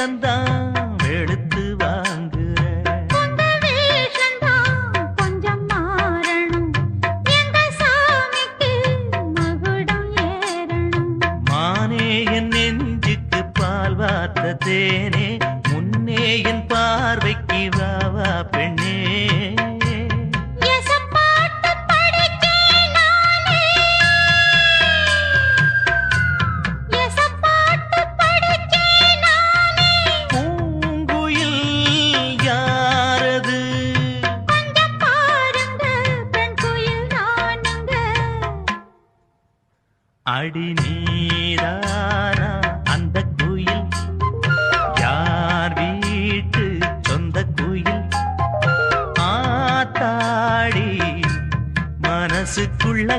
வேஷந்தான் வெளுத்து வாங்குற உங்க வேஷந்தான் கொஞ்சம் மாறணும் எங்க சாமிக்கு மகுடம் ஏறணும் மானே என் நெஞ்சுக்கு பால் வார்த்த தேனே முன்னே என் பார்வைக்கு வாவா பெண்ணே எசப்பாட்டு படிச்சேன் நானே எசப்பாட்டு படிச்சேன் நானே பூங்குயில் யாரது கொஞ்சம் பாருங்க பெண் குயில் நானுங்க அடி நீதானா அந்த குயில் யார் வீட்டு சொந்த குயில் ஆத்தாடி மனசுக்குள்ள